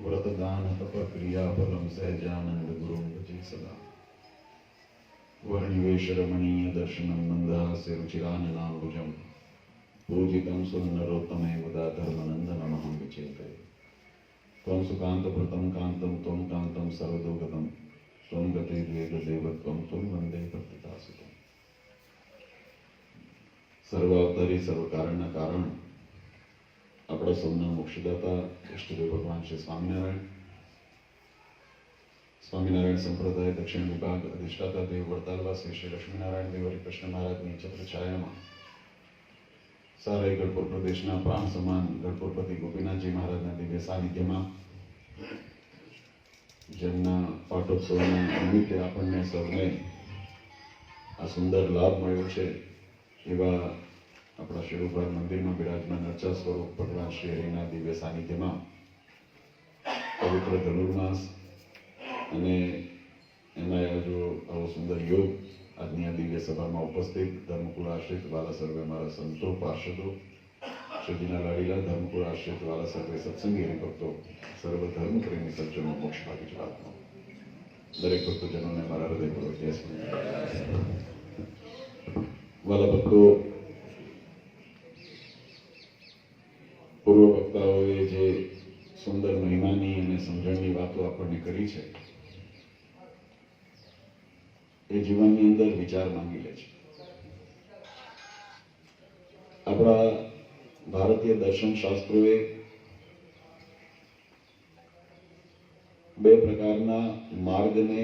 व्रतदान तप क्रियाफलम सहजानंद गुरु भजे सदा। वर्णिवेश रमणीय दर्शनम मंदहास्य रुचिराननाम्बुजम पूजितं सुनरोत्तमे मुदा धर्मनंदनमहं विचिन्तये। त्वं सुकान्तभृतं कान्तं त्वं कान्तं सर्वदुर्गतं त्वं गतिर्वेददेवत्वं त्वं वन्दे प्रथितासुतं। સર્વાવતારી સર્વકારણના કારણ આપણા સૌના મોક્ષદાતા ઇષ્ટદેવ ભગવાન શ્રી સ્વામિનારાયણ, સ્વામિનારાયણ સંપ્રદાય દક્ષિણ વિભાગ અધિષ્ઠાતા દેવ વડતાલવાસી શ્રી લક્ષ્મીનારાયણ દેવ હરિકૃષ્ણ મહારાજની છત્રછાયામાં સારાઈ ગઢપુર પ્રદેશના પ્રાણ સમાન ગઢપુરપતિ ગોપીનાથજી મહારાજના દિવ્ય સાનિધ્યમાં જેમના પાટોત્સવના નિમિત્તે આપણને સૌને આ સુંદર લાભ મળ્યો છે એવા આપણા શિરોભાર મંદિરમાં બિરાજમાન અર્ચા સ્વરૂપ ભગવાન શ્રી હરિના દિવ્ય સાનિધ્યમાં પવિત્ર ધનુર્માસ અને એમાં આવો સુંદર યોગ આજની આ દિવ્ય સભામાં ઉપસ્થિત ધર્મકુળ આશ્રિત વાલા સર્વે મારા સંતો પાર્ષદો, શ્રીજીના લાડીલા ધર્મકુળ આશ્રિત વાલા સર્વે સત્સંગી હરિભક્તો, સર્વ ધર્મ પ્રેમી સજ્જનો મોક્ષ ભાગી જવાત્મો દરેક ભક્તજનોને મારા હૃદયપૂર્વક જય શ્રી વાલા ભક્તો, પૂર્વ વક્તાઓએ જે સુંદર મહિમાની અને સમજણની વાતો આપણને કરી છે એ જીવનની અંદર વિચાર માંગી લે છે. આપણા ભારતીય દર્શન શાસ્ત્રોએ બે પ્રકારના માર્ગને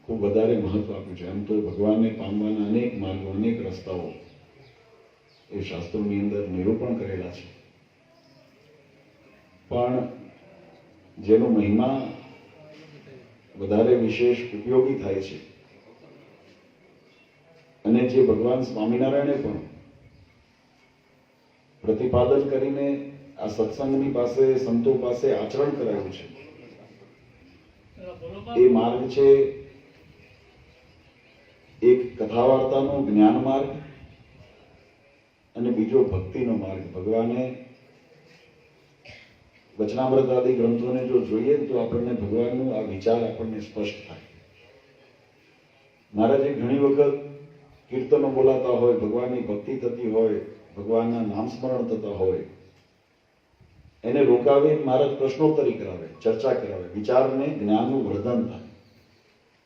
ખૂબ વધારે મહત્વ આપ્યું છે. એમ તો ભગવાનને પામવાના અનેક માર્ગો, અનેક રસ્તાઓ એ શાસ્ત્રોની અંદર નિરૂપણ કરેલા છે, પણ જેનો મહિમા વધારે વિશેષ ઉપયોગી થાય છે અને જે ભગવાન સ્વામિનારાયણે પણ પ્રતિપાદન કરીને આ સત્સંગની પાસે, સંતો પાસે આચરણ કરાયું છે, એ માર્ગ છે એક કથા વાર્તાનો જ્ઞાન માર્ગ અને બીજો ભક્તિનો માર્ગ. ભગવાને વચનામૃત આદિ ગ્રંથોને જો જોઈએ તો આપણને ભગવાનનું આ વિચાર આપણને સ્પષ્ટ થાય. મહારાજે ઘણી વખત કીર્તનો બોલાતા હોય, ભગવાનની ભક્તિ થતી હોય, ભગવાનના નામ સ્મરણ થતા હોય, એને રોકાવી મહારાજ પ્રશ્નોત્તરી કરાવે, ચર્ચા કરાવે, વિચારને જ્ઞાનનું વર્ધન થાય,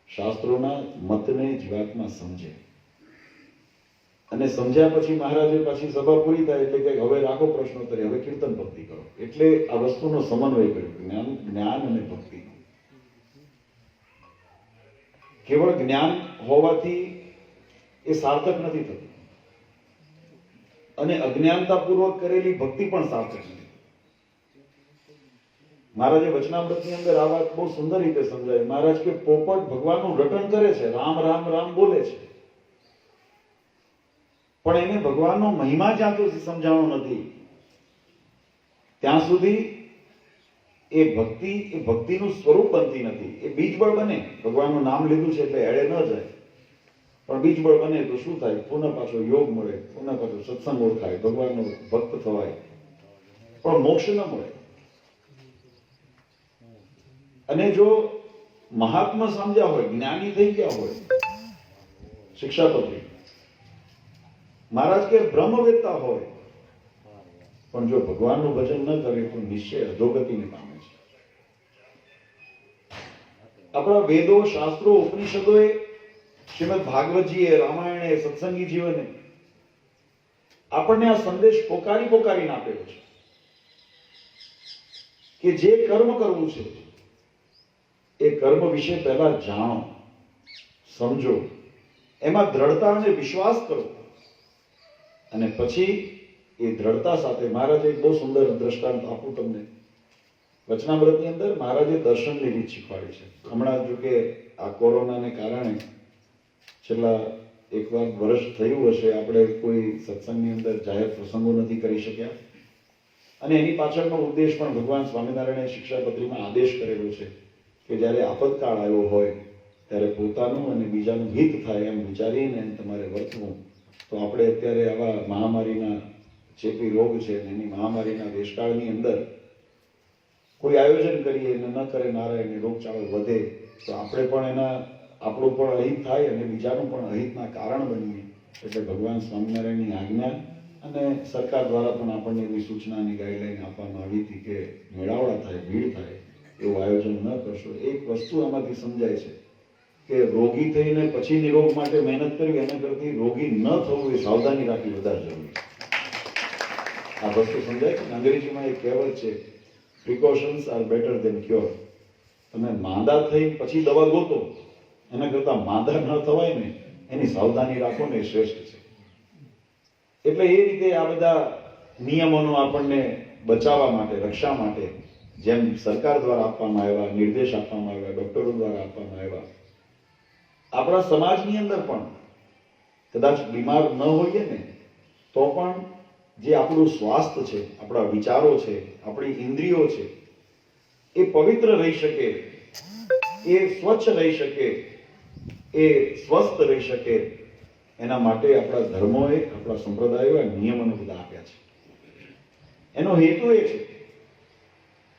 શાસ્ત્રોના મતને જીવાત્મા સમજે અને સમજ્યા પછી મહારાજે પાછી સભા પૂરી થાય એટલે કે હવે રાખો પ્રશ્નોત્તરી, હવે કીર્તન ભક્તિ કરો. એટલે આ વસ્તુનો સમન્વય કર્યો, જ્ઞાન અને ભક્તિ. કેવળ જ્ઞાન હોવાથી એ સાર્થક નથી થતું અને અજ્ઞાનતાપૂર્વક કરેલી ભક્તિ પણ સાર્થક નથી. મહારાજે વચનામૃતની અંદર આ વાત બહુ સુંદર રીતે સમજાય. મહારાજ કે પોપટ ભગવાનનું રટણ કરે છે, રામ રામ રામ બોલે છે, પણ એને ભગવાનનો મહિમા જ્યાં સુધી સમજાણો નથી ત્યાં સુધી એ ભક્તિનું સ્વરૂપ બનતી નથી. એ બીજબળ બને. ભગવાનનું નામ લીધું છે એટલે એળે ન જાય, પણ બીજબળ બને તો શું થાય? પુનઃ પાછો યોગ મળે, પુનઃ પાછો સત્સંગ ઓળખાય, ભગવાનનો ભક્ત થવાય, પણ મોક્ષ ન મળે. અને જો મહાત્મા સમજ્યા હોય, જ્ઞાની થઈ ગયા હોય, શિક્ષાપત્રી મહારાજ કે બ્રહ્મવેત્તા હોય, પણ જો ભગવાનનું ભજન ન કરે તો નિશ્ચય અધોગતિને પામે છે. આપણા વેદો, શાસ્ત્રો, ઉપનિષદોએ, શ્રીમદ ભાગવતજીએ, રામાયણે, સત્સંગી જીવને આપણને આ સંદેશ પોકારીને આપેલો છે કે જે કર્મ કરવું છે એ કર્મ વિશે પહેલા જાણો, સમજો, એમાં દ્રઢતા અને વિશ્વાસ કરો અને પછી એ દ્રઢતા સાથે મહારાજે એક બહુ સુંદર દ્રષ્ટાંત આપું તમને. વચનામૃતની અંદર મહારાજે દર્શનની રીત શીખવાડી છે. હમણાં જો કે આ કોરોનાને કારણે છેલ્લા એકવાર વર્ષ થયું હશે આપણે કોઈ સત્સંગની અંદર જાહેર પ્રસંગો નથી કરી શક્યા અને એની પાછળનો ઉદ્દેશ પણ ભગવાન સ્વામિનારાયણે શિક્ષાપત્રીમાં આદેશ કરેલો છે કે જ્યારે આપતકાળ આવ્યો હોય ત્યારે પોતાનું અને બીજાનું હિત થાય એમ વિચારીને તમારે વર્તવું. તો આપણે અત્યારે આવા મહામારીના ચેપી રોગ છે એની મહામારીના દેશકાળની અંદર કોઈ આયોજન કરીએ અને ન કરે નારાયણ રોગચાળો વધે તો આપણે પણ આપણું પણ અહિત થાય અને બીજાનું પણ અહિતના કારણ બનીએ. એટલે ભગવાન સ્વામિનારાયણની આજ્ઞા અને સરકાર દ્વારા પણ આપણને એવી સૂચનાની ગાઈડલાઈન આપવામાં આવી હતી કે મેળાવડા થાય, ભીડ થાય એવું આયોજન ન કરશો. એક વસ્તુ આમાંથી સમજાય છે કે રોગી થઈને પછી નિરોગ માટે મહેનત કરવી એના કરતી રોગી ન થવું એ સાવધાની રાખવી વધારે જરૂરી છે. આ વસ્તુ સમજાય છે. અંગ્રેજીમાં એક કહેવત છે, precautions are better than cure. તમે માંદા થઈ પછી દવા ગોતો એના કરતા માંદા ન થવાય ને એની સાવધાની રાખો ને એ શ્રેષ્ઠ છે. એટલે એ રીતે આ બધા નિયમોનો આપણને બચાવવા માટે, રક્ષા માટે જેમ સરકાર દ્વારા આપવામાં આવ્યા, નિર્દેશ આપવામાં આવ્યા, ડોક્ટરો દ્વારા આપવામાં આવ્યા, આપણા સમાજની અંદર પણ કદાચ બીમાર ન હોઈએ ને તો પણ જે આપણું સ્વાસ્થ્ય છે, આપણા વિચારો છે, આપણી ઇન્દ્રિયો છે એ પવિત્ર રહી શકે, એ સ્વચ્છ રહી શકે, એ સ્વસ્થ રહી શકે એના માટે આપણા ધર્મોએ, આપણા સંપ્રદાયોએ નિયમોને બધા આપ્યા છે. એનો હેતુ એ છે,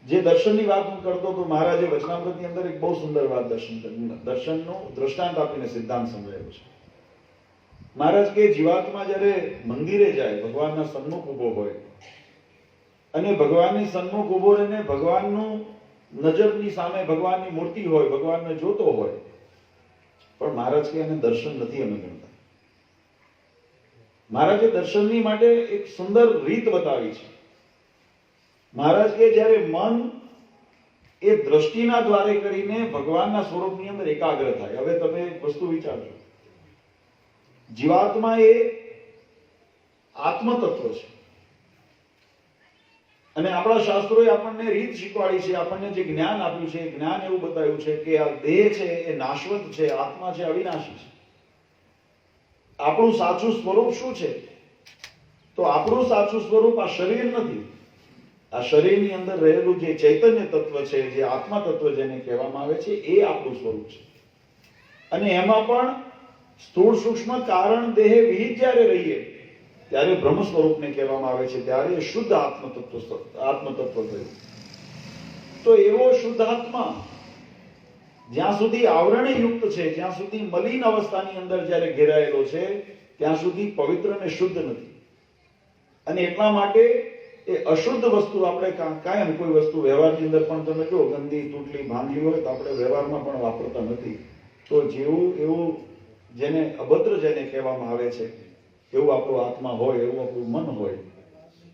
જે દર્શનની વાત હું કરતો તો મહારાજે વચનામૃતની અંદર એક બહુ સુંદર વાત દર્શનનું દ્રષ્ટાંત આપીને સિદ્ધાંત સમજાવ્યો છે. મહારાજ કે જીવાત્મા જ્યારે મંદિરે જાય, ભગવાનના સન્મુખ ઉભો હોય અને ભગવાનની સન્મુખ ઉભો રહીને ભગવાનનું નજરની સામે ભગવાનની મૂર્તિ હોય, ભગવાનને જોતો હોય, પણ મહારાજ કે એને દર્શન નથી અમે ગણતા. મહારાજે દર્શનની માટે એક સુંદર રીત બતાવી છે. મહારાજ કે જ્યારે મન એ દ્રષ્ટિના દ્વારે કરીને ભગવાનના સ્વરૂપની અંદર એકાગ્ર થાય. હવે તમે એક વસ્તુ વિચારજો, જીવાત્મા એ આત્મતત્વ છે અને આપણા શાસ્ત્રોએ આપણને રીત શીખવાડી છે, આપણને જે જ્ઞાન આપ્યું છે, જ્ઞાન એવું બતાવ્યું છે કે આ દેહ છે એ નાશવંત છે, આત્મા છે અવિનાશી છે. આપણું સાચું સ્વરૂપ શું છે? તો આપણું સાચું સ્વરૂપ આ શરીર નથી. આ શરીરની અંદર રહેલું જે ચૈતન્ય તત્વ છે, જે આત્મા તત્વ જેને કહેવામાં આવે છે, એ આપણું સ્વરૂપ છે. અને એમાં પણ સ્થૂળ સૂક્ષ્મ કારણ દેહ વિહિત જ્યારે રહીએ ત્યારે બ્રહ્મ સ્વરૂપને કહેવામાં આવે છે, ત્યારે શુદ્ધ આત્મતત્વ થયું. તો એવો શુદ્ધ આત્મા જ્યાં સુધી આવરણે યુક્ત છે, જ્યાં સુધી મલિન અવસ્થાની અંદર જ્યારે ઘેરાયેલો છે ત્યાં સુધી પવિત્ર અને શુદ્ધ નથી. અને એટલા માટે એ અશુદ્ધ વસ્તુ આપણે કાયમ કોઈ વસ્તુ વ્યવહારની અંદર પણ તમે જો ગંદી, તૂટલી, ભાંગલી હોય તો આપણે વ્યવહારમાં પણ વાપરતા નથી. તો જેવું એવું જેને અભદ્ર જેને કહેવામાં આવે છે એવું આપણો આત્મા હોય, એવું આપણું મન હોય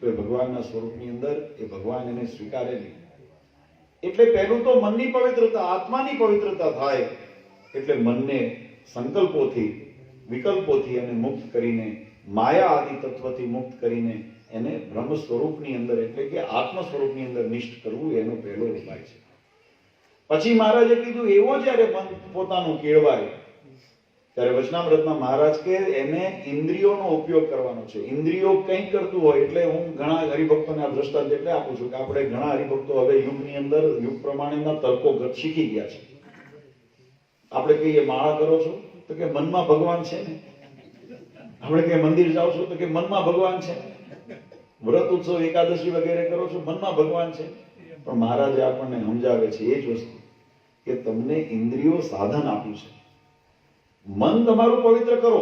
તો એ ભગવાનના સ્વરૂપની અંદર એ ભગવાન એને સ્વીકારે નહીં. એટલે પહેલું તો મનની પવિત્રતા, આત્માની પવિત્રતા થાય. એટલે મનને સંકલ્પોથી, વિકલ્પોથી એને મુક્ત કરીને, માયા આદિ તત્વથી મુક્ત કરીને એને બ્રહ્મ સ્વરૂપની અંદર એટલે કે આત્મ સ્વરૂપની અંદર નિષ્ઠ કરવું એનો પહેલો ઉપાય છે. પછી મહારાજે કીધું એવો જ્યારે મન પોતાનું કેળવાય ત્યારે વચનામૃતમાં મહારાજ કે એને ઇન્દ્રિયોનો ઉપયોગ કરવાનો છે. ઇન્દ્રિયો કંઈક કરતું હોય એટલે હું ઘણા હરિભક્તોને આ દ્રષ્ટાંત એટલે આપું છું કે આપણે ઘણા હરિભક્તો હવે યુગની અંદર યુગ પ્રમાણેના તર્કો શીખી ગયા છે. આપણે કહીએ માળા કરો છો તો કે મનમાં ભગવાન છે ને, આપણે કે મંદિર જાઓ છો તો કે મનમાં ભગવાન છે, વ્રત ઉત્સવ એકાદશી વગેરે કરો છો મનમાં ભગવાન છે. પણ મહારાજે આપણને સમજાવે છે એ જ વસ્તુ કે તમને ઇન્દ્રિયો સાધન આપ્યું છે. મન તમારું પવિત્ર કરો,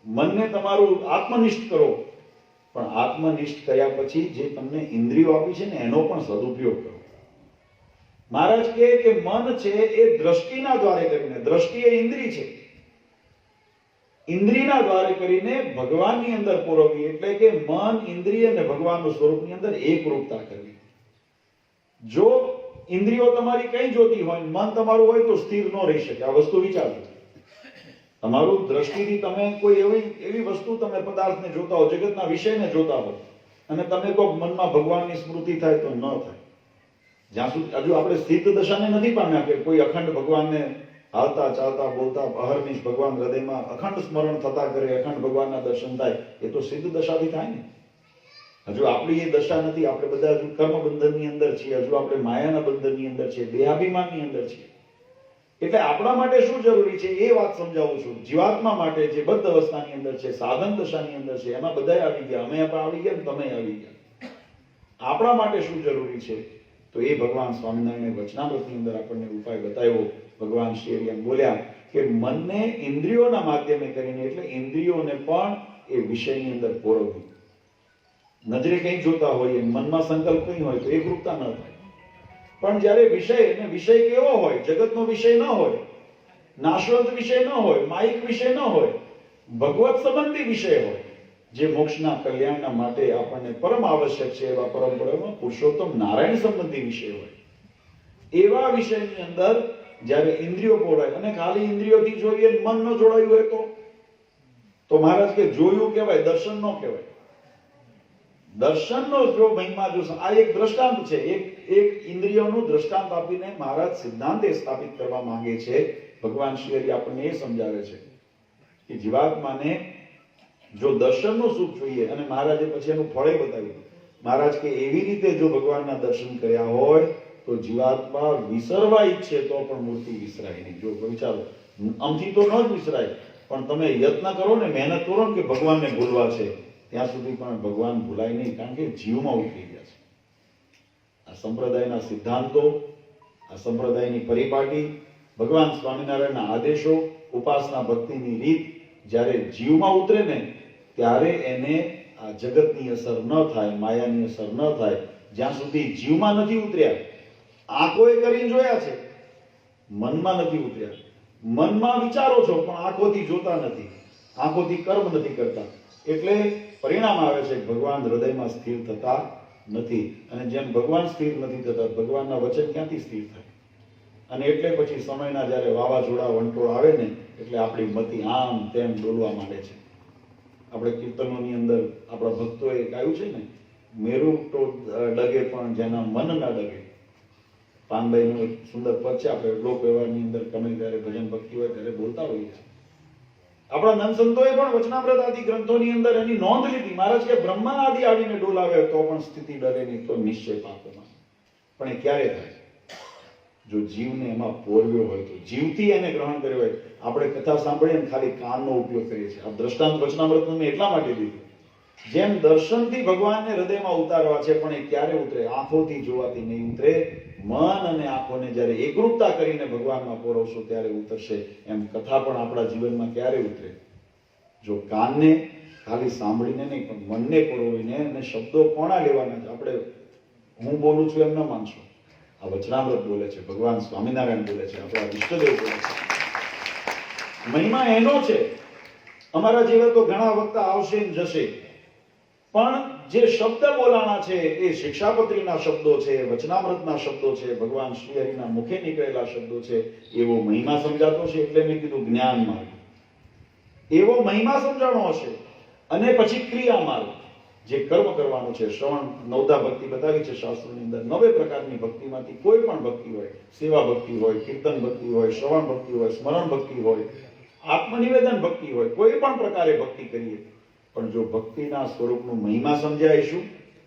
મનને તમારું આત્મનિષ્ઠ કરો, પણ આત્મનિષ્ઠ કર્યા પછી જે તમને ઇન્દ્રિયો આપી છે ને એનો પણ સદુપયોગ કરો. મહારાજ કહે કે મન છે એ દ્રષ્ટિના દ્વારે કરીને, દ્રષ્ટિ એ ઇન્દ્રિય છે, ઇન્દ્રિયના દ્વારે કરીને ભગવાનની અંદર પોરવવી. એટલે કે મન, ઇન્દ્રિય અને ભગવાનનું સ્વરૂપની અંદર એકરૂપતા કરવી. જો ઇન્દ્રિયો તમારી કઈ જોતી હોય, મન તમારું હોય તો સ્થિર ન રહી શકે. આ વસ્તુ વિચારજો. તમારું દ્રષ્ટિથી તમે કોઈ એવી વસ્તુ, તમે પદાર્થને જોતા હો, જગતના વિષયને જોતા હો અને તમે કહો મનમાં ભગવાનની સ્મૃતિ થાય તો ન થાય. જ્યાં સુધી હજુ આપણે સ્થિત દશાને નથી પામ્યા કે કોઈ અખંડ ભગવાનને હાલતા, ચાલતા, બોલતા, અહર્નિશ ભગવાન હૃદયમાં અખંડ સ્મરણ થતા કરે, અખંડ ભગવાનના દર્શન થાય, એ તો સિદ્ધ દશાથી થાય ને. હજુ આપણી એ દશા નથી. આપણે બધા હજુ કર્મ બંધનની અંદર છીએ, હજુ આપણે માયાના બંધનની અંદર છીએ, દેહાભિમાનની અંદર છીએ. એટલે આપણા માટે શું જરૂરી છે એ વાત સમજાવું છું. જીવાત્મા માટે જે બદ્ધ અવસ્થાની અંદર છે, સાધન દશાની અંદર છે, એમાં બધા આવી ગયા, અમે પણ આવી ગયા, તમે આવી ગયા. આપણા માટે શું જરૂરી છે તો એ ભગવાન સ્વામિનારાયણે વચનામૃતની અંદર આપણને ઉપાય બતાવ્યો. ભગવાન શ્રી એમ બોલ્યા કે મનને ઇન્દ્રિયોના માધ્યમે કરીને, એટલે ઇન્દ્રિયોને પણ એ વિષયની અંદર પોરવવી. નજરે કંઈ જોતા હોઈએ, મનમાં સંકલ્પ કંઈ હોય તો એકરૂપતા ન થાય. પણ જ્યારે વિષય, અને વિષય કેવો હોય, જગતનો વિષય ન હોય, નાશવંત વિષય ન હોય, માયિક વિષય ન હોય, ભગવત સંબંધી વિષય હોય, જે મોક્ષના કલ્યાણના માટે આપણને પરમ આવશ્યક છે, એવા પરમ પુરુષોત્તમ નારાયણ સંબંધી વિષય હોય, એવા વિષયની અંદર જ્યારે ઇન્દ્રિયો પોરાય, અને ખાલી ઇન્દ્રિયોથી જોઈએ, મન ન જોડાયું હોય તો મહારાજ કે જોયું કહેવાય, દર્શન ન કહેવાય. દર્શનનો જો મહિમા, જો આ એક દ્રષ્ટાંત છે, એક ઇન્દ્રિયોનું દ્રષ્ટાંત આપીને મહારાજ સિદ્ધાંત એ સ્થાપિત કરવા માંગે છે. ભગવાન શ્રી હરિ આપણને એ સમજાવે છે કે જીવાત્માને જો દર્શનનું સુખ જોઈએ, અને મહારાજે પછી એનું ફળે બતાવ્યું. મહારાજ કે એવી રીતે જો ભગવાનના દર્શન કર્યા હોય તો જીવાત્મા વિસરવા ઈચ્છે તો પણ મૂર્તિ વિસરાય નહીં. જો વિચારો, આમથી તો ન જ વિસરાય, પણ તમે યત્ન કરો ને, મહેનત કરો ને કે ભગવાનને ભૂલવા છે, ત્યાં સુધી પણ ભગવાન ભૂલાય નહીં, કારણ કે જીવમાં ઉતરી ગયા છે. આ સંપ્રદાયના સિદ્ધાંતો, આ સંપ્રદાયની પરિપાટી, ભગવાન સ્વામિનારાયણના આદેશો, ઉપાસના ભક્તિની રીત જ્યારે જીવમાં ઉતરે ને, ત્યારે એને આ જગતની અસર ન થાય, માયાની અસર ન થાય. જ્યાં સુધી જીવમાં નથી ઉતર્યા, આંખોએ કરીને જોયા છે, મનમાં નથી ઉતર્યા. મનમાં વિચારો છો પણ આંખોથી જોતા નથી, આંખોથી કર્મ નથી કરતા, એટલે પરિણામ આવે છે કે ભગવાન હૃદયમાં સ્થિર થતા નથી. અને જેમ ભગવાન સ્થિર નથી થતા, ભગવાનના વચન ક્યાંથી સ્થિર થાય? અને એટલે પછી સમયના જ્યારે વાવાઝોડા વંટોળ આવે ને, એટલે આપણી મતિ આમ તેમ ડોલવા માંડે છે. આપણે કીર્તનોની અંદર આપણા ભક્તોએ ગાયું છે ને, મેરુ તો ડગે પણ જેના મન ના ડગે. પાનભાઈનું એક સુંદર પદ છે, આપણે લોક વ્યવહારની અંદર ગમે ત્યારે ભજન ભક્તિ હોય ત્યારે બોલતા હોઈએ છીએ. આપણા નંદ સંતોએ પણ વચનામૃત આદિ ગ્રંથોની અંદર એની નોંધ લીધી. મહારાજ કે બ્રહ્મા આદિ આવીને ડોલાવે તો પણ સ્થિતિ ડરે નહીં, તો નિશ્ચય પાકોમાં. પણ એ ક્યારે થાય? જો જીવને એમાં પોરવ્યો હોય, તો જીવથી એને ગ્રહણ કર્યો હોય. આપણે કથા સાંભળીએ ને ખાલી કાનનો ઉપયોગ કરીએ છીએ. આ દ્રષ્ટાંત વચનામૃત મેં એટલા માટે દીધું, જેમ દર્શનથી ભગવાનને હૃદયમાં ઉતારવા છે, પણ એ ક્યારે ઉતરે? આંખોથી જોવાથી નહીં ઉતરે. મન અને આંખોને જ્યારે એકરૂપતા કરીને ભગવાનમાં પોરવશો ત્યારે ઉતરશે. એમ કથા પણ આપણા જીવનમાં ક્યારે ઉતરે? જો કાનને ખાલી સાંભળીને નહીં, પણ મનને પોરવીને, અને શબ્દો કોના લેવાના છે? આપણે હું બોલું છું એમ ન માનશો. આ વચનામૃત બોલે છે, ભગવાન સ્વામિનારાયણ બોલે છે, આપણા ઈષ્ટદેવ બોલે છે. મહિમા એનો છે. અમારા જેવા તો ઘણા વખત આવશે ને જશે, પણ જે શબ્દ બોલાણા છે એ શિક્ષાપત્રીના શબ્દો છે, વચનામૃતના શબ્દો છે, ભગવાન શ્રી હરિના મુખે નીકળેલા શબ્દો છે. એવો મહિમા સમજાતો છે, એટલે મેં કીધું જ્ઞાન માર્ગ. એવો મહિમા સમજાણો હશે. અને પછી ક્રિયા માર્ગ, જે કર્મ કરવાનું છે. શ્રવણ, નવધા ભક્તિ બતાવી છે શાસ્ત્રોની અંદર. 9 પ્રકારની ભક્તિમાંથી કોઈ પણ ભક્તિ હોય, સેવા ભક્તિ હોય, કીર્તન ભક્તિ હોય, શ્રવણ ભક્તિ હોય, સ્મરણ ભક્તિ હોય, આત્મનિવેદન ભક્તિ હોય, કોઈ પણ પ્રકારે ભક્તિ કરીએ, પણ જો ભક્તિના સ્વરૂપનું મહિમા સમજાઈશું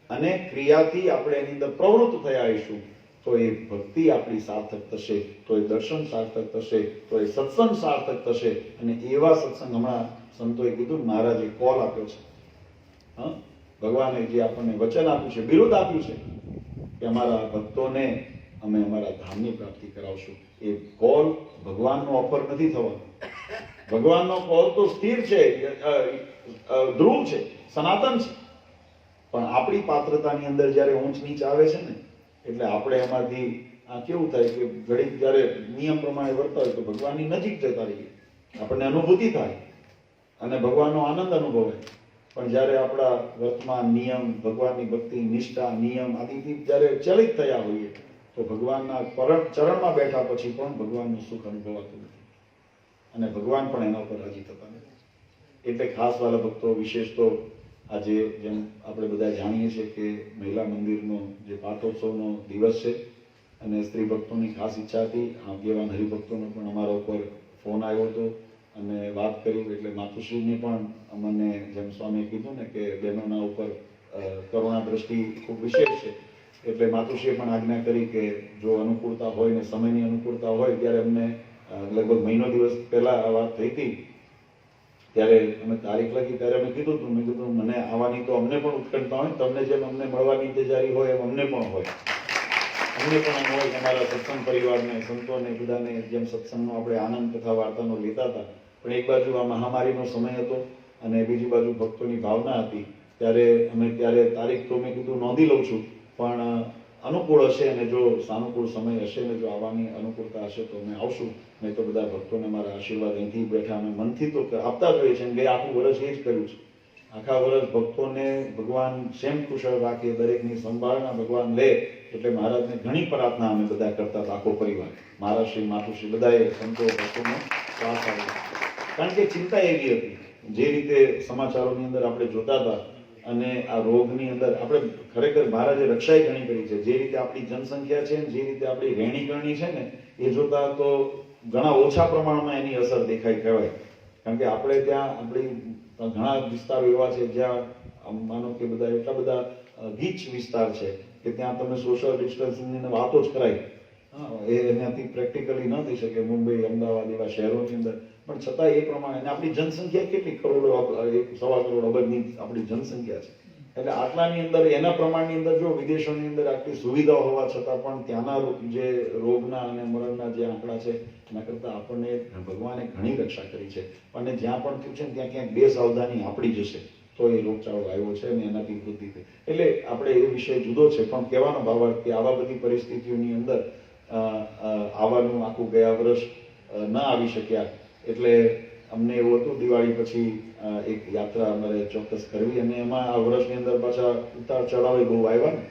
અને ક્રિયાથી આપણે એની અંદર પ્રવૃત્ત થયા આવીશું, તો એ ભક્તિ આપણી સાર્થક થશે, તો એ દર્શન સાર્થક થશે, તો એ સત્સંગ સાર્થક થશે. અને એવા સત્સંગ હમણાં સંતોએ કીધું, મહારાજે કોલ આપ્યો છે. હા, ભગવાને જે આપણને વચન આપ્યું છે, બિરુદ આપ્યું છે કે અમારા ભક્તોને અમે અમારા ધામની પ્રાપ્તિ કરાવશું. એ કોલ ભગવાનનો ઓફર નથી થવાનો. ભગવાનનો કોલ તો સ્થિર છે, ધ્રુવ છે, સનાતન છે. પણ આપણી પાત્રતાની અંદર જ્યારે ઊંચ નીચ આવે છે ને, એટલે આપણે એમાંથી આ કેવું થાય કે ઘડીક જ્યારે નિયમ પ્રમાણે વર્તા હોય તો ભગવાનની નજીક જતા રહીએ, આપણને અનુભૂતિ થાય અને ભગવાનનો આનંદ અનુભવાય. પણ જ્યારે આપણા વર્તમાન નિયમ, ભગવાનની ભક્તિ, નિષ્ઠા, નિયમ આદિથી જ્યારે ચલિત થયા હોઈએ, તો ભગવાનના ચરણમાં બેઠા પછી પણ ભગવાનનું સુખ અનુભવાતું નથી, અને ભગવાન પણ એના ઉપર રાજી થતા નથી. એટલે ખાસ વાલા ભક્તો, વિશેષ તો આજે જેમ આપણે બધા જાણીએ છીએ કે મહિલા મંદિરનો જે પાટોત્સવનો દિવસ છે, અને સ્ત્રી ભક્તોની ખાસ ઈચ્છા હતી. આગેવાન હરિભક્તોનો પણ અમારા ઉપર ફોન આવ્યો હતો અને વાત કરી. એટલે માતુશ્રીને પણ અમને જેમ સ્વામીએ કીધું ને કે બહેનોના ઉપર કરુણા દ્રષ્ટિ ખૂબ વિશેષ છે, એટલે માતુશ્રીએ પણ આજ્ઞા કરી કે જો અનુકૂળતા હોય ને સમયની અનુકૂળતા હોય, ત્યારે અમને લગભગ મહિનો દિવસ પહેલા આ વાત થઈ હતી, ત્યારે અમે તારીખ લખી, ત્યારે અમે કીધું હતું, મેં કીધું મને આવવાની તો અમને પણ ઉત્કંઠતા હોય, તમને જેમ અમને મળવાની ઇંતજારી હોય એમ અમને પણ હોય. અમને પણ એમ હોય કે અમારા સત્સંગ પરિવારને, સંતોને, બધાને જેમ સત્સંગનો આપણે આનંદ કથા વાર્તાનો લેતા હતા, પણ એક બાજુ આ મહામારીનો સમય હતો અને બીજી બાજુ ભક્તોની ભાવના હતી, ત્યારે તારીખ તો મેં કીધું નોંધી લઉં છું, પણ અનુકૂળ હશે અને જો સાનુકૂળ સમય હશે ને જો આવવાની અનુકૂળતા હશે તો અમે આવશું. નહીં તો બધા ભક્તોને મારા આશીર્વાદ અહીંથી બેઠા અમે મનથી તો આપતા જ હોઈએ છીએ. બે આખું વર્ષ એ જ કર્યું છે. આખા વર્ષ ભક્તોને ભગવાન સેમ કુશળ રાખે, દરેકની સંભાળના ભગવાન લે, એટલે મહારાજને ઘણી પ્રાર્થના અમે બધા કરતા હતા, આખો પરિવાર, મહારાજશ્રી, માતુશ્રી, બધાએ સંતો ભક્તોનો શ્વાસ આવ્યો. કારણ કે ચિંતા એવી હતી, જે રીતે સમાચારોની અંદર આપણે જોતા હતા, અને આ રોગની અંદર આપણે ખરેખર મહારાજે રક્ષાઈ ઘણી કરી છે. જે રીતે આપણી જનસંખ્યા છે, જે રીતે આપણી રહેણી કરણી છે ને, એ જોતા તો ઘણા ઓછા પ્રમાણમાં એની અસર દેખાય કહેવાય. કારણ કે આપણે ત્યાં આપણી ઘણા વિસ્તારો એવા છે જ્યાં માનો કે બધા એટલા બધા ગીચ વિસ્તાર છે કે ત્યાં તમે સોશિયલ ડિસ્ટન્સિંગની વાતો જ કરાય, એનાથી પ્રેક્ટિકલી ન થઈ શકે. મુંબઈ, અમદાવાદ એવા શહેરોની અંદર, પણ છતાં એ પ્રમાણે આપણી જનસંખ્યા કેટલી, કરોડો, 1.25 કરોડ અબજની આપણી જનસંખ્યા છે. એટલે આટલાની અંદર એના પ્રમાણની અંદર જો વિદેશોની અંદર આટલી સુવિધાઓ હોવા છતાં પણ ત્યાંના જે રોગના અને મરણના જે આંકડા છે એના કરતાં આપણને ભગવાને ઘણી રક્ષા કરી છે. અને જ્યાં પણ થયું છે ને ત્યાં ક્યાંક બે સાવધાની આપણી જશે તો એ રોગચાળો આવ્યો છે અને એનાથી વૃદ્ધિ થઈ. એટલે આપણે એ વિષય જુદો છે, પણ કહેવાનો ભાવાર્થ કે આવા બધી પરિસ્થિતિઓની અંદર આવવાનું આખું ગયા વર્ષ ન આવી શક્યા, એટલે અમને એવું હતું દિવાળી પછી એક યાત્રા અમારે ચોક્કસ કરવી, અને એમાં આ વર્ષની અંદર પાછા ઉતાર ચઢાવ બહુ આવ્યા ને,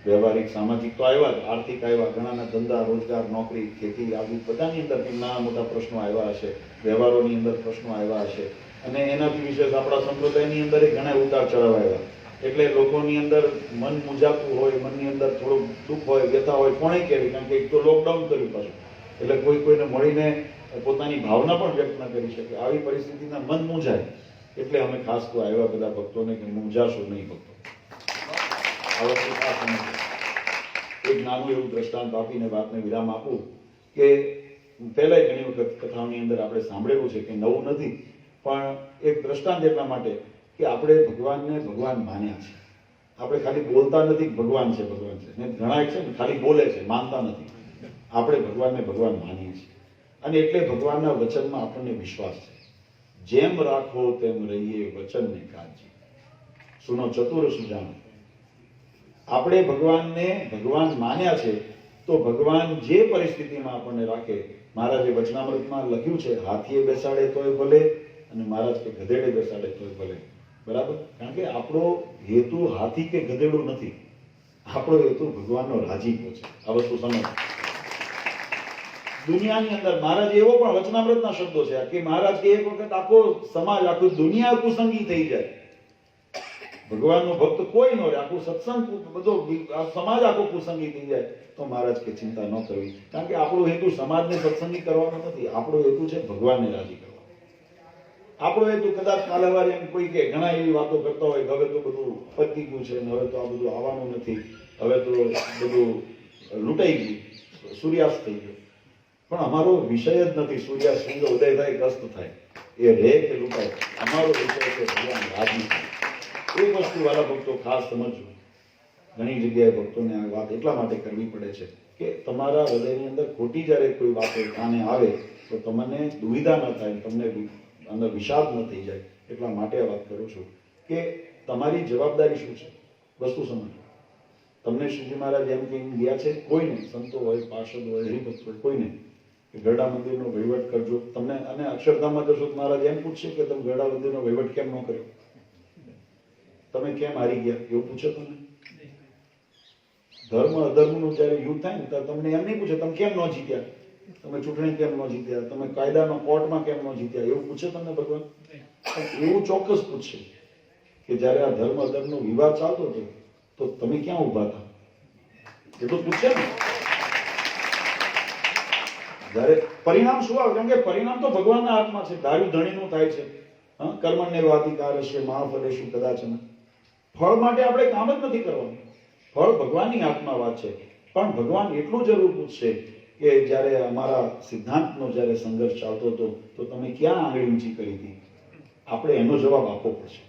વ્યવહારિક સામાજિક તો આવ્યા જ, આર્થિક આવ્યા, ઘણાના ધંધા, રોજગાર, નોકરી, ખેતી, આવી બધાની અંદર નાના મોટા પ્રશ્નો આવ્યા હશે, વ્યવહારોની અંદર પ્રશ્નો આવ્યા હશે, અને એનાથી વિશેષ આપણા સંપ્રદાયની અંદર ઘણા ઉતાર ચઢાવ આવ્યા. એટલે લોકોની અંદર મન મૂંઝાતું હોય, મનની અંદર થોડું દુઃખ હોય, વ્યથા હોય, કોણે કેવી, કારણ કે એક તો લોકડાઉન કર્યું પાછું, એટલે કોઈને મળીને પોતાની ભાવના પણ વ્યક્ત ન કરી શકે. આવી પરિસ્થિતિના મન મૂંઝાય, એટલે અમે ખાસ તો આવ્યા બધા ભક્તોને કે મૂંઝાશો નહીં ભક્તો. આ વસ્તુ ખાસ એક નાનું એવું દ્રષ્ટાંત આપીને વાતને વિરામ આપું કે પહેલાય ઘણી વખત કથાઓની અંદર આપણે સાંભળેલું છે કે નવું નથી, પણ એક દ્રષ્ટાંત એટલા માટે કે આપણે ભગવાનને ભગવાન માન્યા છે. આપણે ખાલી બોલતા નથી ભગવાન છે, ભગવાન છે, ને ઘણા છે ને ખાલી બોલે છે, માનતા નથી. આપણે ભગવાનને ભગવાન માનીએ છીએ, અને એટલે ભગવાનના વચનમાં આપણને વિશ્વાસ છે. જેમ રાખો તેમ રહીએ વચનને કાળજી, સુનો ચતુર સુજાણ. આપણે ભગવાનને ભગવાન માન્યા છે તો ભગવાન જે પરિસ્થિતિમાં આપણને રાખે, મહારાજે વચનામૃતમાં લખ્યું છે, હાથીએ બેસાડે તોય ભલે અને મહારાજ કે ગધેડે બેસાડે તોય ભલે. બરાબર? કારણ કે આપણો હેતુ હાથી કે ગધેડું નથી, આપણો હેતુ ભગવાનનો રાજીપો છે. આ વસ્તુ સમજ. દુનિયાની અંદર મહારાજ એવો પણ વચનામૃતના શબ્દો છે કે મહારાજ કે એક વખત આખો સમાજ, આખું દુનિયા કુસંગી થઈ જાય, ભગવાનનો ભક્ત કોઈ ન રહે, આખું સત્સંગ બધો સમાજ આખો કુસંગી થઈ જાય, તો મહારાજ કે ચિંતા ન કરવી. કારણ કે આપણો હેતુ સમાજને સત્સંગી કરવાનો નથી, આપણો હેતુ છે ભગવાનને રાજી કરવાનો. આપણો હેતુ કદાચ કાલે વારે એમ કોઈ કે ઘણા એવી વાતો કરતા હોય કે હવે તો બધું પતી ગયું છે, હવે તો આ બધું આવવાનું નથી, હવે તો બધું લૂંટાઈ ગયું, સૂર્યાસ્ત થઈ ગયો. પણ અમારો વિષય જ નથી સૂર્યાસ્ત ઉદય થાય કે અસ્ત થાય, એ રે કે લૂંટાય. અમારો વિષય છે ભગવાન રાજી થાય. એ વસ્તુ વાળા ભક્તો ખાસ સમજવું. ઘણી જગ્યાએ ભક્તોને આ વાત એટલા માટે કરવી પડે છે કે તમારા હૃદયની અંદર ખોટી જ્યારે કોઈ વાતો કાને આવે તો તમને દુવિધા ન થાય, તમને અંદર વિષાદ ન થઈ જાય. એટલા માટે આ વાત કરું છું કે તમારી જવાબદારી શું છે, વસ્તુ સમજો. તમને શ્રીજી મહારાજ એમ કહીને ગયા છે કોઈને, સંતો હોય, પાર્ષદ હોય, હરિભક્ત હોય, કોઈને કે ગરડા મંદિરનો વહીવટ કરજો. તમને અને અક્ષરધામમાં જશો તો મહારાજ એમ પૂછશે કે તમે ગરડા મંદિરનો વહીવટ કેમ ન કર્યો, તમે કેમ હારી ગયા, એવું પૂછે તમને? ધર્મ અધર્મનું જયારે યુદ્ધ થાય ને ત્યારે તમને એમ નહીં પૂછે તમે કેમ ન જીત્યા, તમે ચૂંટણી કેમ ન જીત્યા, તમે કાયદાનો કોર્ટમાં કેમ ન જીત્યા, એવું પૂછે તમને ભગવાન? એવું ચોક્કસ પૂછશે કે જયારે આ ધર્મ અધર્મનો વિવાદ ચાલતો હતો તો તમે ક્યાં ઉભા હતા, એ તો પૂછે ને. જયારે પરિણામ શું આવે, કેમ કે પરિણામ તો ભગવાનના હાથમાં છે, ધાર્યું ધણીનું થાય છે. કર્મણ્ય વાધિકાર હશે મહાફલેશુ કદાચન. ફળ માટે આપણે કામ જ નથી કરવાનું, ફળ ભગવાનની હાથમાં વાત છે. પણ ભગવાન એટલું જરૂર પૂછશે કે જ્યારે અમારા સિદ્ધાંતનો જ્યારે સંઘર્ષ ચાલતો હતો તો તમે ક્યાં આંગળી ઊંચી કરી હતી, આપણે એનો જવાબ આપવો પડશે.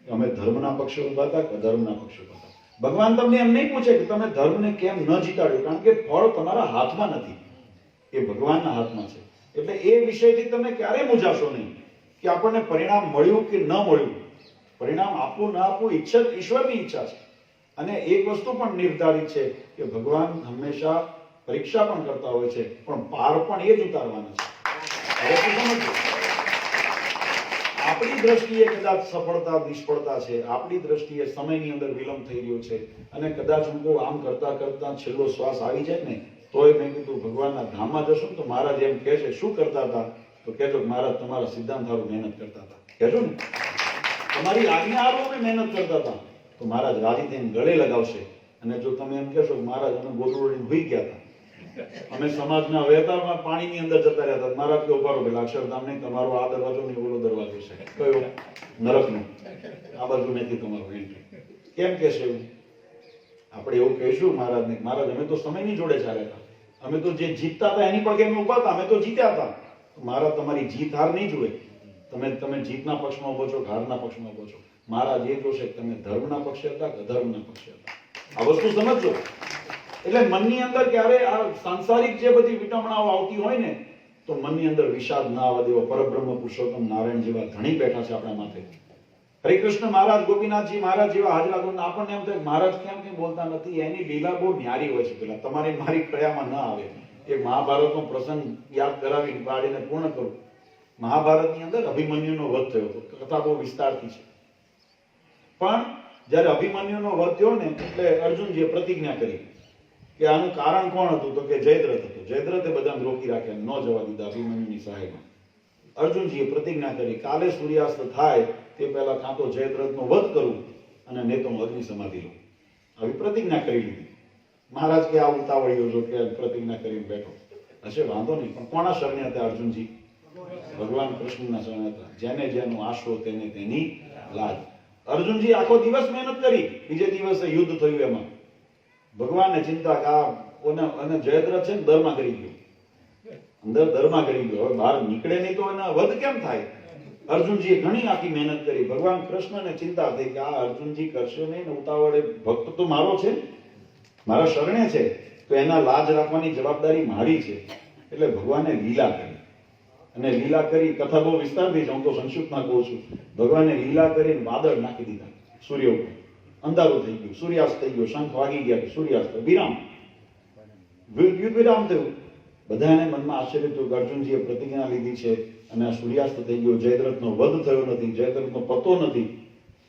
અમે ધર્મના પક્ષે ઉભા હતા કે અધર્મના પક્ષે ઉભા હતા. ભગવાન તમને એમ નહીં પૂછે કે તમે ધર્મને કેમ ન જીતાડ્યો, કારણ કે ફળ તમારા હાથમાં નથી, એ ભગવાનના હાથમાં છે. એટલે એ વિષયથી તમે ક્યારેય મૂંઝાશો નહીં કે આપણને પરિણામ મળ્યું કે ન મળ્યું. પરિણામ આપવું ના આપવું ઈશ્વરની ઈચ્છા છે. અને એક વસ્તુ પણ નિર્ધારિત છે કે ભગવાન હંમેશા પરીક્ષા પણ કરતા હોય છે, પણ પાર પણ એ જ ઉતારવાના છે. હવે શું સમજો, આપણી દ્રષ્ટિએ કદાચ સફળતા નિષ્ફળતા છે, આપણી દ્રષ્ટિએ સમયની અંદર વિલંબ થઈ રહ્યો છે, અને કદાચ હું આમ કરતા કરતા છેલ્લો શ્વાસ આવી જાય ને, તોય મેં કીધું ભગવાનના ધામમાં જશો ને તો મહારાજ એમ કહે છે શું કરતા હતા, તો કહેજો મહારાજ તમારા સિદ્ધાંત હારું મહેનત કરતા હતા. કહેજો ને તમારી આજ્ઞા હારું અમે મહેનત કરતા હતા, તો મહારાજ રાજી થઈને ગળે લગાવશે. અને જો તમે એમ કહેશો કે મહારાજ અમે ગોદડું ભૂઈ ગયા હતા, અમે સમાજના વેતાળમાં પાણીની અંદર જતા રહ્યા હતા, મહારાજ કે ઉભા રહો પેલા અક્ષરધામ નહીં, તમારો આ દરવાજો નહીં ઓલો દરવાજો છે, કયો નરકનો, આ બાજુ નથી તમારું એન્ટ્રી. કેમ કહેશે એવું? આપણે એવું કહીશું મહારાજને, મહારાજ અમે તો સમયની જોડે ચાલ્યા હતા, અમે તો જે જીતતા હતા એની પગે અમે ઉભા હતા, અમે તો જીત્યા હતા. મહારાજ તમારી જીત હાર નહીં જુએ, તમે જીતના પક્ષમાં ઉભો છો, હારના પક્ષમાં ઉભો છો. મહારાજ એ જોશે કે તમે ધર્મના પક્ષે હતા કે અધર્મના પક્ષે હતા. આ વસ્તુ સમજજો. એટલે મનની અંદર ક્યારે આ સાંસારિક જે બધી વિટમણાઓ આવતી હોય ને, તો મનની અંદર વિષાદ ના આવવા દેવો. પરબ્રહ્મ પુરુષોત્તમ નારાયણ જેવા ધણી બેઠા છે આપણા માથે. હરિકૃષ્ણ મહારાજ, ગોપીનાથજી મહારાજ જેવા હાજરા તો આપણને એમ થાય મહારાજ કેમ કઈ બોલતા નથી, એની લીલા બહુ ન્યારી હોય છે. પેલા તમારી મારી કળિયામાં ના આવે. એ મહાભારતનો પ્રસંગ યાદ કરાવી પાડીને પૂર્ણ કરું. મહાભારતની અંદર અભિમન્યુનો વધ થયો હતો, કથા બહુ વિસ્તારથી છે. પણ જયારે અભિમન્યુનો વધ થયો ને, એટલે અર્જુનજીએ પ્રતિજ્ઞા કરી કે આનું કારણ કોણ હતું, તો કે જયદ્રથ હતો. જયદ્રથે બધાને રોકી રાખ્યા, ન જવા દીધા અભિમન્યુની સહાયમાં. અર્જુનજીએ પ્રતિજ્ઞા કરી કાલે સૂર્યાસ્ત થાય તે પહેલા કાં તો જયદ્રથનો વધ કરું અને નહીં તો હું અગ્નિ સમાધિ લઉં. આવી પ્રતિજ્ઞા કરી લીધી. મહારાજ કે આ ઉતાવળ્યો છો કે પ્રતિજ્ઞા કરીને બેઠો હશે, વાંધો નહીં, પણ કોના શરણે હતા અર્જુનજી? ભગવાન કૃષ્ણના શરણે હતા. જેને જેનો આશરો તેને તેની લાજ. અર્જુનજી આખો દિવસ મહેનત કરી, બીજે દિવસે યુદ્ધ થયું. એમાં ભગવાનને ચિંતા કે અને જયદ્રથ છે ને દરમાં કરી ગયો, અંદર દરમાં કરી ગયો, હવે બહાર નીકળે નહીં તો એના વધ કેમ થાય? અર્જુનજીએ ઘણી આખી મહેનત કરી. ભગવાન કૃષ્ણને ચિંતા થઈ કે આ અર્જુનજી કરશે નહીં ને, ઉતાવળે ભક્ત તો મારો છે, મારા શરણે છે, તો એના લાજ રાખવાની જવાબદારી મારી છે. એટલે ભગવાને લીલા કરી. અને લીલા કરી, કથા બહુ વિસ્તારથી છે, હું તો સંક્ષિપ્તમાં કહું છું. ભગવાને લીલા કરીને વાદળ નાખી દીધા સૂર્ય ઉપર. અંધારું થઈ ગયું, સૂર્યાસ્ત થઈ ગયો, શંખ વાગી ગયા, સૂર્યાસ્ત, વિરામ, યુદ્ધ વિરામ થયું. બધાને મનમાં આશ્ચર્ય થયું કે અર્જુનજીએ પ્રતિજ્ઞા લીધી છે અને આ સૂર્યાસ્ત થઈ ગયો, જયદ્રથનો વધ થયો નથી, જયદ્રથનો પતો નથી.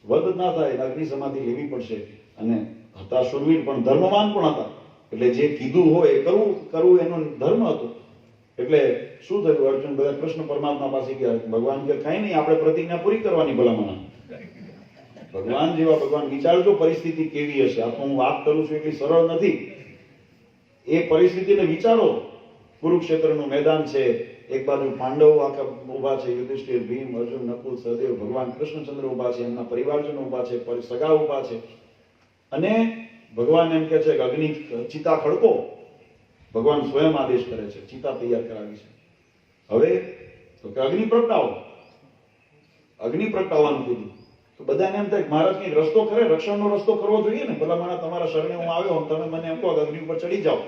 વધ ના થાય, અગ્નિ સમાધિ લેવી પડશે. અને હતા શૂરવીર પણ ધર્મવાન પણ હતા, એટલે જે કીધું હોય એ કરવું એનો ધર્મ હતો. એટલે શું થયું? અર્જુન બધા કૃષ્ણ પરમાત્મા પાસે ગયા. ભગવાન કે કઈ નહીં, આપણે પ્રતિજ્ઞા પૂરી કરવાની ભલામણ. ભગવાન જેવા ભગવાન, વિચારજો પરિસ્થિતિ કેવી હશે. આ તો હું વાત કરું છું એટલી સરળ નથી. એ પરિસ્થિતિને વિચારો. કુરુક્ષેત્રનું મેદાન છે, એક બાજુ પાંડવો આખા ઉભા છે, યુધિષ્ઠિર, ભીમ, અર્જુન, નકુલ, સહદેવ, ભગવાન કૃષ્ણચંદ્ર ઉભા છે, એમના પરિવારજનો ઉભા છે, સગા ઉભા છે. અને ભગવાન એમ કે છે કે અગ્નિ ચિતા ખડકો. ભગવાન સ્વયં આદેશ કરે છે, ચિતા તૈયાર કરાવી છે. હવે તો કે અગ્નિ પ્રગટાવો, અગ્નિ પ્રગટાવવાનું કીધું. તો બધાને એમ થાય મહારાજ કઈ રસ્તો કરે, રક્ષણનો રસ્તો કરવો જોઈએ ને. ભલા મારા તમારા શરણે હું આવ્યો, તમે મને એમ કહો અગ્નિ ઉપર ચડી જાઓ,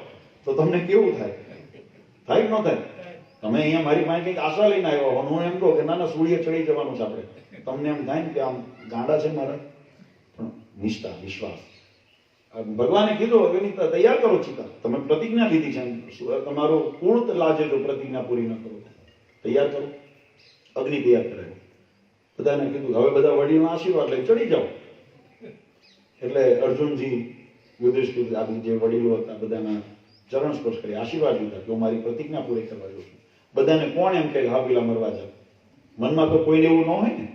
તો તમને કેવું થાય? થાય કે ન થાય? તમે અહીંયા મારી પાસે કંઈક આશા લઈને આવ્યો, હું એમ કહું કે ના ના સૂર્ય ચડી જવાનું છે આપણે, તમને એમ થાય ને કે આમ ગાંડા છે મારા. પણ નિષ્ઠા, વિશ્વાસ. ભગવાને કીધું અગ્નિ તૈયાર કરો ચિતા, તમે પ્રતિજ્ઞા લીધી છે, તમારું પૂર્ણ લાજે જો પ્રતિજ્ઞા પૂરી ન કરો, તૈયાર કરો. અગ્નિ તૈયાર કરાયો. બધાને કીધું હવે બધા વડીલોના આશીર્વાદ લઈ ચડી જાઓ. એટલે અર્જુનજી, યુધિષ્ઠિર, આદિ જે વડીલો હતા બધાના ચરણ સ્પર્શ કરી આશીર્વાદ લીધા કે હું મારી પ્રતિજ્ઞા પૂરી કરવા જાઉં છું. બધાને કોણ એમ કે હા પેલા મરવા જાવ? મનમાં તો કોઈને એવું ન હોય ને,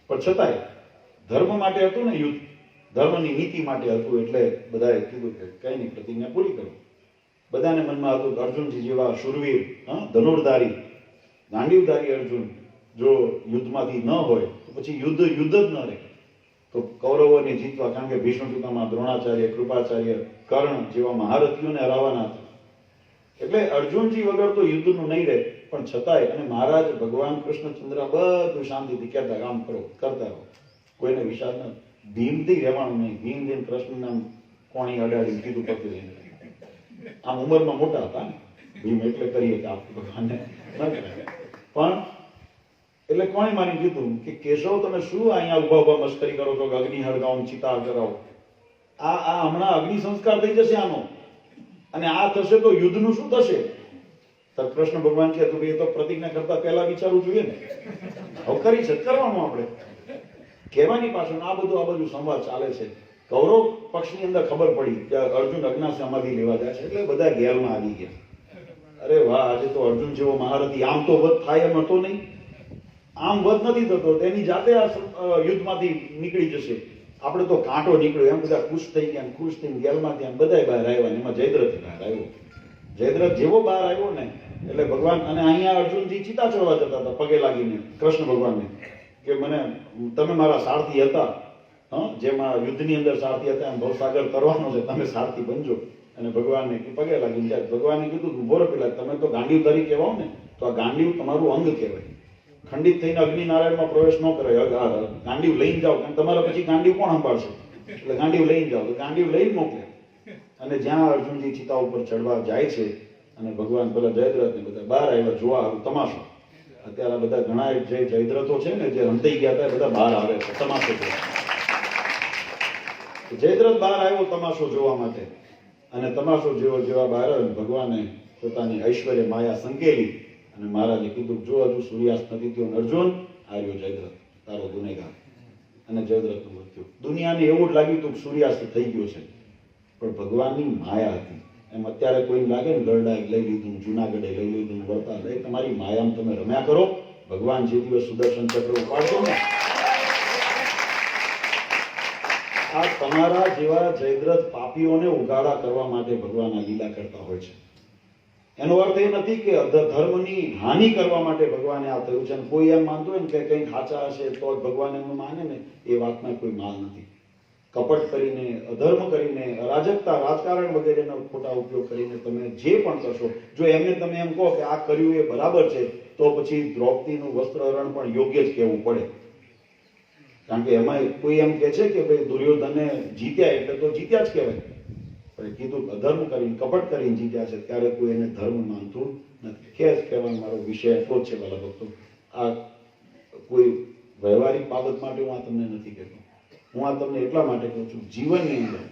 પણ છતાંય ધર્મ માટે હતું ને યુદ્ધ, ધર્મની નીતિ માટે હતું. એટલે બધાએ કીધું કે કઈ નહીં, પ્રતિજ્ઞા પૂરી કરો. બધાને મનમાં હતું કે અર્જુનજી જેવા શૂરવીર, ધનુર્ધારી, ગાંડીવધારી અર્જુન જો યુદ્ધમાંથી ન હોય તો પછી યુદ્ધ જ ન રહે. તો કૌરવોને જીતવા, કારણ કે ભીષ્મ પિતામહ, દ્રોણાચાર્ય, કૃપાચાર્ય, કર્ણ જેવા મહારથીઓને હરાવવાના હતા. એટલે અર્જુનજી વગર તો યુદ્ધનું નહીં રહે. પણ છતાંય, અને મહારાજ ભગવાન કૃષ્ણચંદ્ર બધું શાંતિથી કહેતા કામ કરો, કરતા રહો, કોઈને વિષાદ ન. ભીમથી રહેવાનું નહીં. ભીમ જઈને કૃષ્ણને આમ કોણી અડાડીને કીધું પકડી. આમ ઉંમરમાં મોટા હતા ને ભીમ, એટલે કરીએ કે આપણે ભગવાનને ન કરાય. પણ એટલે કોણે મારી કીધું કે કેશવ તમે શું અહીંયા ઉભા ઉભા મસ્કરી કરો છો કે અગ્નિ હળગાવો, ચિતા કરાવો? આ હમણાં અગ્નિ સંસ્કાર થઈ જશે આનો, અને આ થશે તો યુદ્ધનું શું થશે? તો કૃષ્ણ ભગવાન કહે તો એ તો પ્રતિજ્ઞા કરતા પહેલા વિચારવું જોઈએ ને. હવે કરી છે, કરવાનું આપણે કહેવાની પાછળ આ બધું સંવાદ ચાલે છે. કૌરવ પક્ષની અંદર ખબર પડી કે અર્જુન અજ્ઞા સમાધિ લેવા જાય છે, એટલે બધા ગેરમાં આવી ગયા. અરે વાહ, આજે તો અર્જુન જેવો મહારથી આમ તો વધ થાય એમ હતો નહીં. આમ વધ નથી થતો, તેની જાતે આ યુદ્ધમાંથી નીકળી જશે. આપણે તો કાંટો નીકળ્યો એમ બધા ખુશ થઈ ગયા, ખુશ થઈને ગેલમાંથી આમ બધા બહાર આવ્યા. એમાં જયદ્રથ બહાર આવ્યો. જયદ્રથ જેવો બહાર આવ્યો ને એટલે ભગવાન, અને અહીંયા અર્જુનજી ચિતા ચોરવા જતા હતા પગે લાગીને કૃષ્ણ ભગવાનને કે મને તમે મારા સારથી હતા, જેમાં યુદ્ધની અંદર સારથી હતા, એમ ભવસાગર કરવાનો છે, તમે સારથી બનજો. અને ભગવાનને પગે લાગીને જાય. ભગવાને કીધું ઉભો રહો, પેલા તમે તો ગાંડીવ તરીકે કહેવાઓ ને, તો આ ગાંડીવ તમારું અંગ કહેવાય. ખંડિત થઈને અગ્નિનારાયણમાં પ્રવેશ ન કરે. ગાંડીવ લઈને જાઓ, કારણ તમારા પછી ગાંડીવ કોણ સંભાળશે? એટલે ગાંડીવ લઈને જાઓ. તો ગાંડીવ લઈને મોકલે. અને જ્યાં અર્જુનજી ચિતા ઉપર ચડવા જાય છે, અને ભગવાન પેલા જયદ્રથ ને બધા બહાર આવ્યા જોવા તમાશો. અત્યારે બધા ઘણા જે જયદ્રથો છે ને, જે હંતાઈ ગયા હતા, બધા બહાર આવે છે તમાશો જોવા. જયદ્રથ બહાર આવ્યો તમાશો જોવા માટે, અને તમાશો જેવા બહાર આવ્યો, ભગવાને પોતાની ઐશ્વર્ય માયા સંકેલી અને મહારાજે કીધું જો હજુ સૂર્યાસ્ત નથી થયો, અર્જુન આવ્યો જયદ્રથ, તારો ગુનેગાર. અને જયદ્રથનું મૃત્યુ. દુનિયાને એવું જ લાગ્યું હતું કે સૂર્યાસ્ત થઈ ગયો છે, પણ ભગવાનની માયા હતી. એમ અત્યારે કોઈને લાગે ને ગરડાએ લઈ લીધું, જુનાગઢે લઈ લીધું, વળતા લઈ, તમારી માયામાં તમે રમ્યા કરો. ભગવાન જે દિવસ સુદર્શન ચક્ર ઉપાડશો ને, આ તમારા જેવા જયદ્રથ પાપીઓને ઉગાડા કરવા માટે ભગવાન આ લીલા કરતા હોય છે. એનો અર્થ એ નથી કે ધર્મની હાનિ કરવા માટે ભગવાને આ થયું છે. કોઈ એમ માનતો હોય ને કે કંઈક સાચા હશે તો ભગવાન એમનું માને ને, એ વાતમાં કોઈ માલ નથી. કપટ કરીને, અધર્મ કરીને, અરાજકતા, રાજકારણ વગેરેનો ખોટા ઉપયોગ કરીને તમે જે પણ કરશો, જો એમને તમે એમ કહો કે આ કર્યું એ બરાબર છે, તો પછી દ્રૌપદીનું વસ્ત્રહરણ પણ યોગ્ય જ કહેવું પડે. કારણ કે એમાં કોઈ એમ કે છે કે ભાઈ દુર્યોધને જીત્યા એટલે તો જીત્યા જ કહેવાય. પણ કીધું અધર્મ કરીને, કપટ કરીને જીત્યા છે, ત્યારે કોઈ એને ધર્મ માનતું નથી. ખેર કહેવાનો મારો વિષય એટલો જ છે વાલા ભક્તો. આ કોઈ વ્યવહારિક બાબત માટે હું આ તમને નથી કહેતો. હું આ તમને એટલા માટે કહું છું, જીવનની અંદર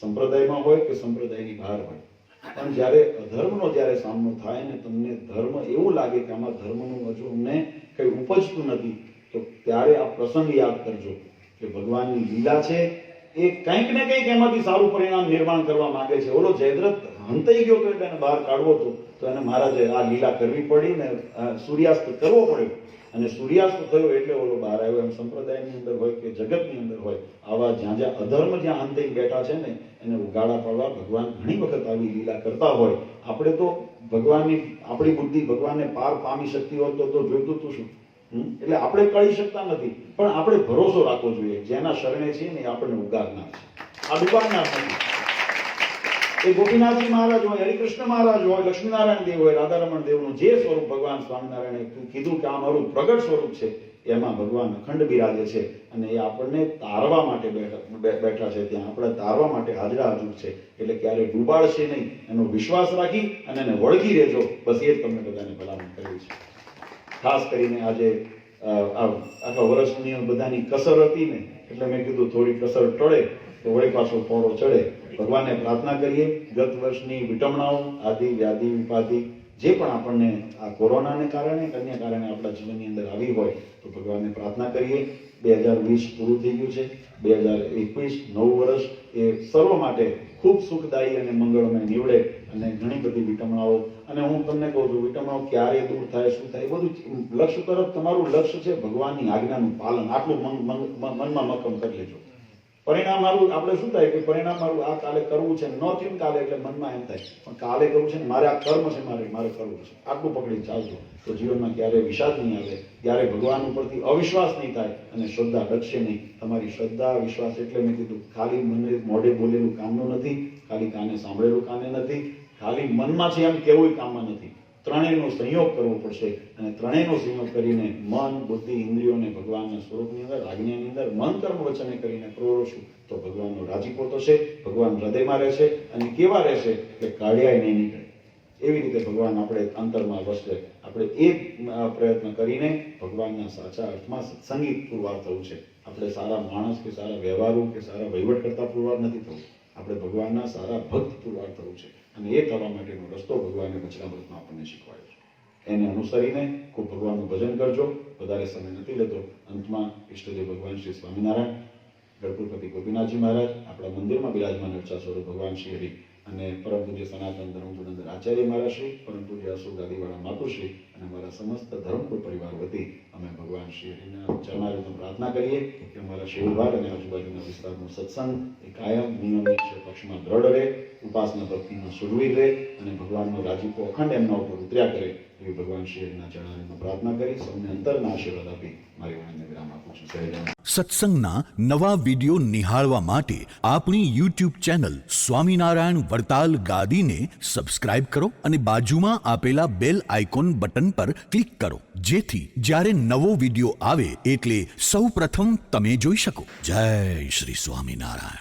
સંપ્રદાયમાં હોય કે સંપ્રદાયની બહાર હોય, પણ જ્યારે અધર્મનો જ્યારે સામનો થાય ને, તમને ધર્મ એવું લાગે કે આમાં ધર્મનું હજુ અમને કંઈ ઉપજતું નથી, તો ત્યારે આ પ્રસંગ યાદ કરજો કે ભગવાનની લીલા છે. એ કંઈક ને કંઈક એમાંથી સારું પરિણામ નિર્માણ કરવા માંગે છે. ઓલો જયદ્રથ હંતાઈ ગયો હતો એટલે એને બહાર કાઢવો હતો, તો એને મહારાજે આ લીલા કરવી પડી ને સૂર્યાસ્ત કરવો પડ્યો. અને સૂર્યાસ્ત થયો એટલે ઓલો બહાર આવ્યો. એમ સંપ્રદાયની અંદર હોય કે જગતની અંદર હોય, આવા જ્યાં અધર્મ જ્યાં હંતાઈ બેઠા છે ને, એને ઉગાડા પાડવા ભગવાન ઘણી વખત આવી લીલા કરતા હોય. આપણે તો ભગવાનની, આપણી બુદ્ધિ ભગવાનને પાર પામી શકતી હોત તો જોઈતું તું શું? એટલે આપણે કળી શકતા નથી, પણ આપણે ભરોસો રાખવો જોઈએ. જેના શરણે છે ને આપણને ઉગારનાર છે, આ ડૂબાડનાર નથી. એ ગોપીનાથજી મહારાજ હોય, હરિકૃષ્ણ મહારાજ હોય, લક્ષ્મીનારાયણ દેવ હોય, રાધારમણ દેવનું જે સ્વરૂપ ભગવાન સ્વામિનારાયણે કીધું કે આ મારું પ્રગટ સ્વરૂપ છે, એમાં ભગવાન અખંડ બિરાજે છે. અને એ આપણને તારવા માટે બેઠા છે, ત્યાં આપણે તારવા માટે હાજરા હાજર છે. એટલે ક્યારે ડૂબાડશે નહીં, એનો વિશ્વાસ રાખી અને એને વળગી રહેજો. બસ એ જ તમને બધાને ભલામણ કરવી છે. ખાસ કરીને આજે આખા વર્ષની બધાની કસર હતી ને, એટલે મેં કીધું થોડી કસર ટળે તો વળી પાછો પોરો ચડે. ભગવાનને પ્રાર્થના કરીએ, ગત વર્ષની વિટમણાઓ, આદિ વ્યાધિ ઉપાધિ જે પણ આપણને આ કોરોનાને કારણે, અન્ય કારણે આપણા જીવનની અંદર આવી હોય, તો ભગવાનને પ્રાર્થના કરીએ. 2020 પૂરું થઈ ગયું છે. 2021 નવું વર્ષ એ સર્વ માટે ખૂબ સુખદાયી અને મંગળમય નીવડે. અને ઘણી બધી વિટમણાઓ, અને હું તમને કહું છું, વિટમણાઓ ક્યારે દૂર થાય, શું થાય, બધું લક્ષ્ય તરફ તમારું લક્ષ્ય છે ભગવાનની આજ્ઞાનું પાલન. આટલું મનમાં મક્કમ કરી લેજો. પરિણામ મારું આપણે શું થાય કે પરિણામ મારું આ કાલે કરવું છે, ન થયું કાલે એટલે મનમાં એમ થાય પણ કાલે કરવું છે ને, મારે આ કર્મ છે, મારે કરવું છે, આટલું પકડીને ચાલજો તો જીવનમાં ક્યારેય વિષાદ નહીં આવે, ક્યારે ભગવાન ઉપરથી અવિશ્વાસ નહીં થાય અને શ્રદ્ધા ડગશે નહીં. તમારી શ્રદ્ધા વિશ્વાસ એટલે મેં કીધું, ખાલી મને મોઢે બોલેલું કામનું નથી, ખાલી કાને સાંભળેલું કાને નથી, ખાલી મનમાં છે એમ કેવું કામમાં નથી. ત્રણેયનો સંયોગ કરવો પડશે અને ત્રણેયનો સંયોગ કરીને મન, બુદ્ધિ, ઇન્દ્રિયોને ભગવાનના સ્વરૂપની અંદર, આજ્ઞાની અંદર મન, કર્મ, વચને કરીને પ્રોરોશું તો ભગવાનનો રાજીપો થશે, ભગવાન હૃદયમાં રહેશે અને કેવા રહેશે કે કાઢ્યાય નહીં નીકળે. એવી રીતે ભગવાન આપણે અંતરમાં વસશે. આપણે એ પ્રયત્ન કરીને ભગવાનના સાચા અર્થમાં સત્સંગી પુરવાર થવું છે. આપણે સારા માણસ કે સારા વ્યવહારુ કે સારા વહીવટ કરતા પુરવાર નથી થવું. આપણે ભગવાનના સારા ભક્ત પુરવાર થવું છે અને એ થવા માટેનો રસ્તો ભગવાને વચનામૃતમાં આપણને શીખવાડ્યો છે. એને અનુસરીને ખૂબ ભગવાનનું ભજન કરજો. વધારે સમય નથી લેતો. અંતમાં ઈષ્ટદેવ ભગવાન શ્રી સ્વામિનારાયણ, ગઢપુરપતિ ગોપીનાથજી મહારાજ, આપણા મંદિરમાં બિરાજમાન અર્ચા સ્વરૂપ ભગવાન શ્રી હરિ અને પરમ પૂજ્ય સનાતન ધર્મપુરંદર આચાર્ય મહારાજ શ્રી, પરમ પૂજ્ય અશોક ગાદીવાળા માતુશ્રી અને અમારા સમસ્ત ધર્મકુળ પરિવાર વતી અમે ભગવાન શ્રી હરિના ચરણારવિંદમાં પ્રાર્થના કરીએ કે અમારા શિવભાગ અને આજુબાજુના વિસ્તારનો સત્સંગ એ કાયમ નિયમિત પક્ષમાં દ્રઢ રહે, ઉપાસના ભક્તિમાં સુરવીર રહે અને ભગવાનનો રાજીપો અખંડ એમના ઉપર ઉતર્યા કરે એવી ભગવાન શ્રી હરિના ચરણારવિંદમાં પ્રાર્થના કરી સૌને અંતરના આશીર્વાદ આપી મારી વાણીને વિરામ આપું છું. સહેજ સત્સંગના નવા વિડીયો નિહાળવા માટે આપણી YouTube ચેનલ સ્વામિનારાયણ વડતાલ ગાદીને સબસ્ક્રાઇબ કરો અને બાજુમાં આપેલા બેલ આઇકોન બટન પર ક્લિક કરો, જેથી જ્યારે નવો વિડીયો આવે એટલે સૌ પ્રથમ તમે જોઈ શકો. જય શ્રી સ્વામિનારાયણ.